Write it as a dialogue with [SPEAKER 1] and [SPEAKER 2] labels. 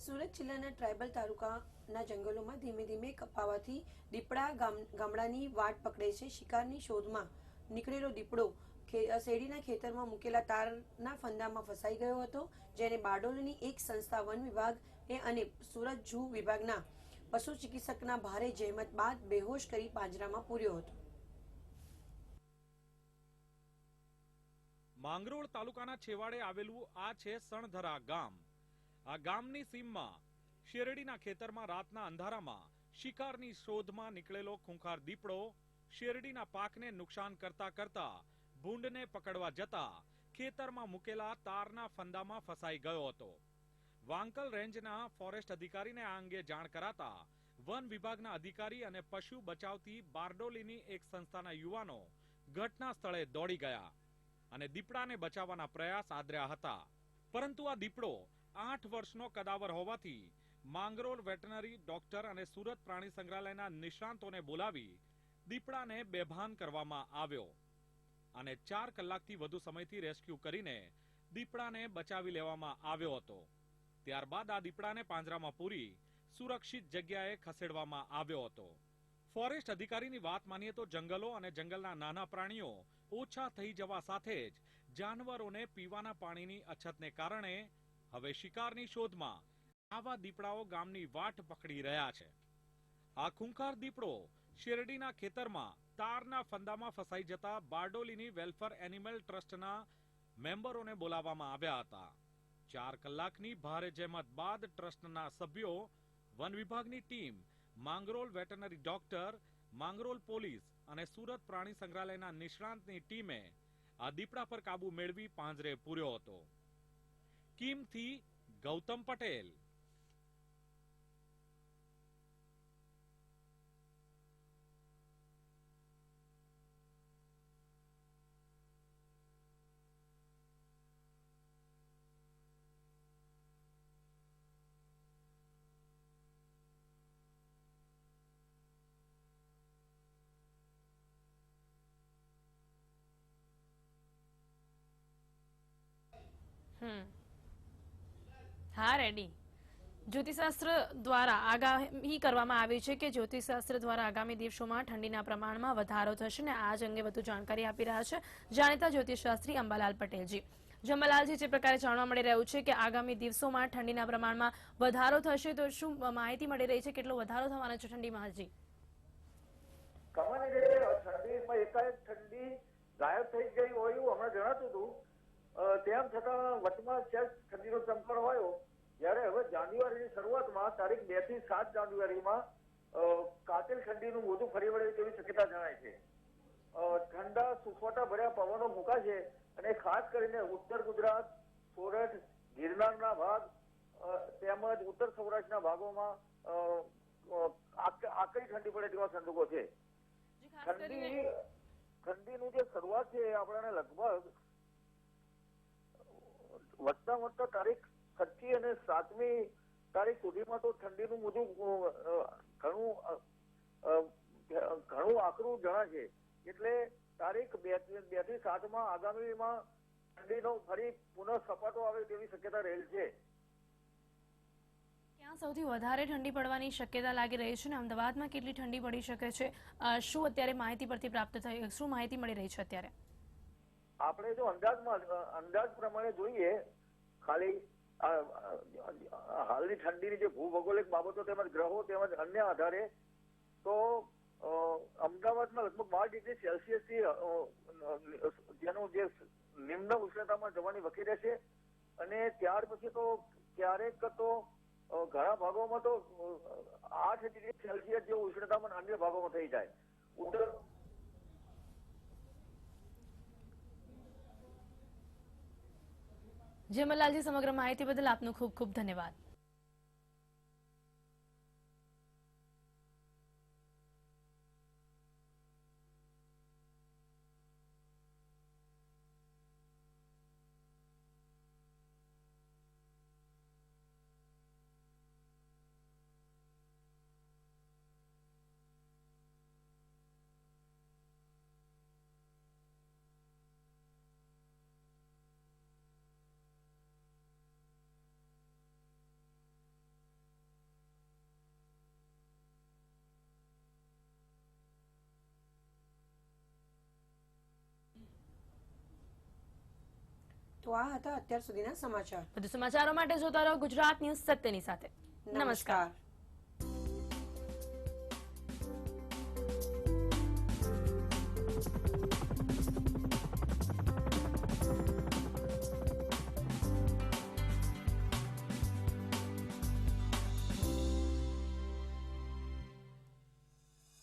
[SPEAKER 1] સુરત જિલ્લાના ટ્રાયબલ તાલુકાના જંગલોમાં ધીમે ધીમે કપાવાથી દીપડા ગામડાની વાટ પકડે છે. શિકારની શોધમાં નીકળેલો દીપડો શેરડીના ખેતરમાં મૂકેલા તારના ફંદામાં ફસાઈ ગયો હતો, જેને બારડોલીની એક સંસ્થા વન વિભાગ અને સુરત ઝૂ વિભાગના પશુ ચિકિત્સકના ભારે જહેમત બાદ બેહોશ કરી પાંજરામાં પૂર્યો હતો.
[SPEAKER 2] માંગરોળ તાલુકાના છેવાડે આવેલું આ છે સણધરા ગામ. આ ગામની સીમમાં શેરડીના ખેતરમાં રાતના અંધારામાં શિકારની શોધમાં નીકળેલો ખૂંખાર દીપડો શેરડીના પાકને નુકસાન કરતા ભૂંડને પકડવા જતા ખેતરમાં મૂકેલા તારના ફંદામાં ફસાઈ ગયો હતો. વાંકલ રેન્જના ફોરેસ્ટ અધિકારીને આ અંગે જાણ કરાતા વન વિભાગના અધિકારી અને પશુ બચાવતી બારડોલીની એક સંસ્થાના યુવાનો ઘટના સ્થળે દોડી ગયા અને દીપડાને બચાવવાના પ્રયાસ આદર્યા હતા. પરંતુ આ દીપડો 8 વર્ષનો કદાવર હોવાથી માંગરોળ વેટનરી ડોક્ટર અને સુરત પ્રાણી સંગ્રહાલયના નિષ્ણાંતોને બોલાવી દીપડાને બેભાન કરવામાં આવ્યો અને 4 કલાકથી વધુ સમયથી રેસ્ક્યુ કરીને દીપડાને બચાવી લેવામાં આવ્યો હતો. ત્યારબાદ આ દીપડાને પાંજરામાં પૂરી સુરક્ષિત જગ્યાએ ખસેડવામાં આવ્યો હતો. ફોરેસ્ટ અધિકારીની વાત માનીએ તો જંગલો અને જંગલના નાના પ્રાણીઓ ઓછા થઈ જવા સાથે જ જાનવરોને પીવાના પાણીની અછતને કારણે હવે શિકારની શોધમાં આવા દીપડાઓ ગામની વાટ પકડી રહ્યા છે. આ ખૂંખાર દીપડો શેરડીના ખેતરમાં તારના ફંદામાં ફસાઈ જતા બારડોલીની વેલફેર એનિમલ ટ્રસ્ટના મેમ્બરોને બોલાવવામાં આવ્યા હતા. 4 કલાકની ભારે જહેમત બાદ ટ્રસ્ટના સભ્યો, વન વિભાગની team, Mangrol veterinary doctor, Mangrol police અને સુરત પ્રાણી સંગ્રહાલયના નિષ્ણાંતની ટીમે આ દીપડા પર કાબુ મેળવી પાંજરે પૂર્યો હતો. કીમથી ગૌતમ પટેલ.
[SPEAKER 3] હા રેડી. જ્યોતિષશાસ્ત્ર દ્વારા આગાહી કરવામાં આવી છે કે જ્યોતિષશાસ્ત્ર દ્વારા આગામી દિવસોમાં ઠંડીના પ્રમાણમાં વધારો થશે ને આ જ અંગે વધુ જાણકારી આપી રહ્યા છે જાણીતા જ્યોતિષશાસ્ત્રી અંબાલાલ પટેલજી. જમલાલજી, જે પ્રકારે જાણવા મળી રહ્યું છે કે આગામી દિવસોમાં ઠંડીના પ્રમાણમાં વધારો થશે, તો શું માહિતી મળી રહી છે, કેટલો વધારો થવાનો છે ઠંડીમાં? હજી
[SPEAKER 4] સામાન્ય રીતે ઠંડીમાં એકાએક ઠંડી ગાયબ થઈ ગઈ હોય એવું હમણાં જણાતું હતું. તેમ છતાં વચમાં ઠંડીનો ચમકારો આવ્યો, જ્યારે હવે જાન્યુઆરીની શરૂઆતમાં તારીખ 2 થી 7 જાન્યુઆરીમાં કાતિલ ઠંડીનું મોજું ફરી વળે તેવી શક્યતા જણાય છે. ઠંડા સુસવાટા ભર્યા પવનો ફૂંકાશે અને ખાસ કરીને ઉત્તર ગુજરાત, સોરઠ, ગિરનારના ભાગ તેમજ ઉત્તર સૌરાષ્ટ્રના ભાગોમાં આકરી ઠંડી પડે તેવા સંજોગો છે. ઠંડીનું જે શરૂઆત છે એ આપણને લગભગ વધતા તારીખ 6મી અને 7મી તારીખ સુધીમાં તો ઠંડીનું મોજું ઘણું આકરું જણાશે. એટલે તારીખ 2 થી 7 આગામીમાં ઠંડીનો ફરી પુનઃ સપાટો આવે તેવી શક્યતા રહેલ છે.
[SPEAKER 3] ક્યાં સૌથી વધારે ઠંડી પડવાની શક્યતા લાગી રહી છે ને અમદાવાદમાં કેટલી ઠંડી પડી શકે છે, શું અત્યારે માહિતી પરથી પ્રાપ્ત થઈ, શું માહિતી મળી રહી છે અત્યારે?
[SPEAKER 4] આપણે જો અંદાજ પ્રમાણે જોઈએ, ખાલી હાલની ઠંડીની જે ભૂભૌગોલિક બાબતો તેમજ ગ્રહો તેમજ અન્ય આધારે તો અમદાવાદમાં લગભગ 12 ડિગ્રી સેલ્સિયસ થી જેનું જે નિમ્ન ઉષ્ણતામાં જવાની વકી રહેશે અને ત્યાર પછી તો ક્યારેક તો ઘણા ભાગોમાં તો 8 ડિગ્રી સેલ્સિયસ જેવું ઉષ્ણતામાન અન્ય ભાગોમાં થઈ જાય. ઉત્તર
[SPEAKER 3] જમલાલજી, સમગ્ર માહિતી બદલ આપનો ખૂબ ખૂબ ધન્યવાદ.
[SPEAKER 1] તો આ હતા અત્યાર સુધીના સમાચાર.
[SPEAKER 3] વધુ સમાચારો માટે જોતા રહો ગુજરાત ન્યૂઝ સત્યની સાથે. નમસ્કાર.
[SPEAKER 1] નમસ્કાર.